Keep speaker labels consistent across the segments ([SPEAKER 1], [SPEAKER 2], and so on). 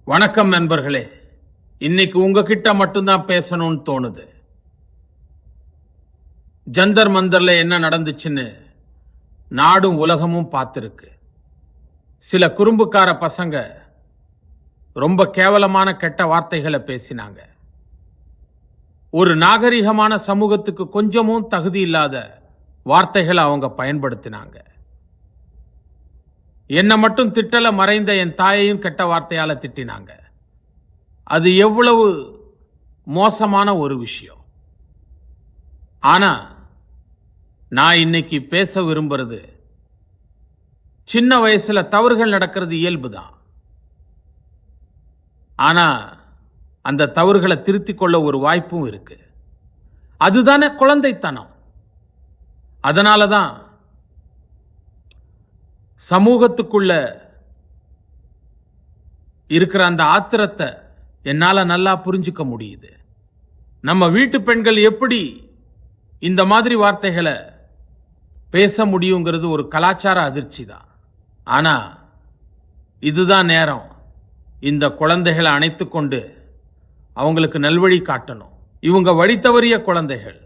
[SPEAKER 1] வணக்கம் நண்பர்களே. இன்னைக்கு உங்ககிட்ட மட்டும்தான் பேசணும்னு தோணுது. ஜந்தர் மந்தர்ல என்ன நடந்துச்சுன்னு நாடும் உலகமும் பார்த்துருக்கு. சில குறும்புக்கார பசங்க ரொம்ப கேவலமான கெட்ட வார்த்தைகளை பேசினாங்க. ஒரு நாகரிகமான சமூகத்துக்கு கொஞ்சமும் தகுதி இல்லாத வார்த்தைகளை அவங்க பயன்படுத்தினாங்க. என்னை மட்டும் திட்டல, மறைந்த என் தாயையும் கெட்ட வார்த்தையால திட்டினாங்க. அது எவ்வளவு மோசமான ஒரு விஷயம். ஆனா நான் இன்னைக்கு பேச விரும்புறது, சின்ன வயசுல தவறுகள் நடக்கிறது இயல்புதான். ஆனா அந்த தவறுகளை திருத்திக் கொள்ள ஒரு வாய்ப்பும் இருக்கு. அதுதானே குழந்தைத்தனம். அதனாலதான் சமூகத்துக்குள்ள இருக்கிற அந்த ஆத்திரத்தை என்னால நல்லா புரிஞ்சுக்க முடியுது. நம்ம வீட்டு பெண்கள் எப்படி இந்த மாதிரி வார்த்தைகளை பேச முடியுங்கிறது ஒரு கலாச்சார அதிர்ச்சி தான். ஆனா இதுதான் நேரம். இந்த குழந்தைகளை அணைத்து கொண்டு அவங்களுக்கு நல்வழி காட்டணும். இவங்க வழி தவறிய குழந்தைகள்.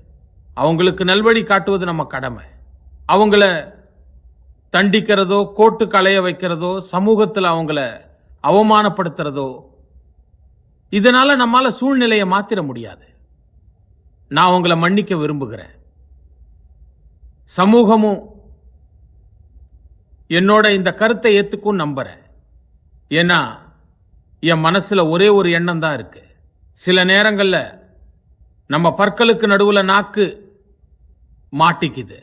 [SPEAKER 1] அவங்களுக்கு நல்வழி காட்டுவது நம்ம கடமை. அவங்கள தண்டிக்கிறதோ, கோட்டு களைய வைக்கிறதோ, சமூகத்தில் அவங்கள அவமானப்படுத்துறதோ, இதனால நம்மால சூழ்நிலையை மாத்திர முடியாது. நான் அவங்கள மன்னிக்க விரும்புகிறேன். சமூகமும் என்னோட இந்த கருத்தை ஏத்துக்கும் நம்புறேன். ஏன்னா என் மனசுல ஒரே ஒரு எண்ணம் தான் இருக்கு. சில நேரங்கள்ல நம்ம பற்களுக்கு நடுவுல நாக்கு மாட்டிக்குது,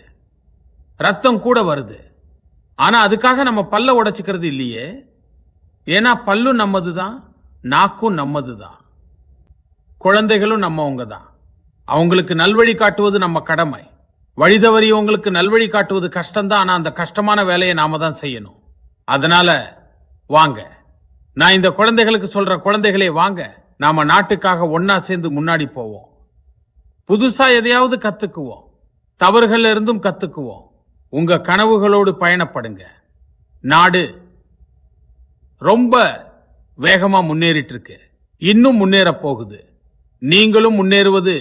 [SPEAKER 1] ரத்தம் கூட வருது. ஆனா அதுக்காக நம்ம பல்ல உடைச்சுக்கிறது இல்லையே. ஏன்னா பல்லும் நம்மது தான், நாக்கும் நம்மது தான், குழந்தைகளும் நம்மவங்க தான். அவங்களுக்கு நல்வழி காட்டுவது நம்ம கடமை. வழிதவறியவங்களுக்கு நல்வழி காட்டுவது கஷ்டம்தான். ஆனா அந்த கஷ்டமான வேலையை நாம தான் செய்யணும். அதனால வாங்க, நான் இந்த குழந்தைகளுக்கு சொல்ற, குழந்தைகளே வாங்க, நாம நாட்டுக்காக ஒன்னா சேர்ந்து முன்னாடி போவோம். புதுசா எதையாவது கத்துக்குவோம், தவறுகள்ல இருந்தும் கத்துக்குவோம். உங்க கனவுகளோடு பயணப்படுங்க. நாடு ரொம்ப வேகமா முன்னேறிட்டு இருக்கு, இன்னும் முன்னேற போகுது. நீங்களும் முன்னேறுவது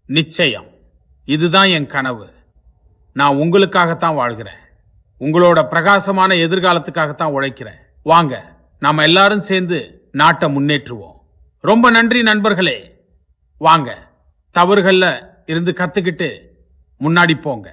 [SPEAKER 1] நிச்சயம். இதுதான் என் கனவு. நான் உங்களுக்காகத்தான் வாழ்கிறேன். உங்களோட பிரகாசமான எதிர்காலத்துக்காகத்தான் உழைக்கிறேன். வாங்க, நாம எல்லாரும் சேர்ந்து நாட்டை முன்னேற்றுவோம். ரொம்ப நன்றி நண்பர்களே. வாங்க, தவறுகள்ல இருந்து கத்துக்கிட்டு முன்னாடி போங்க.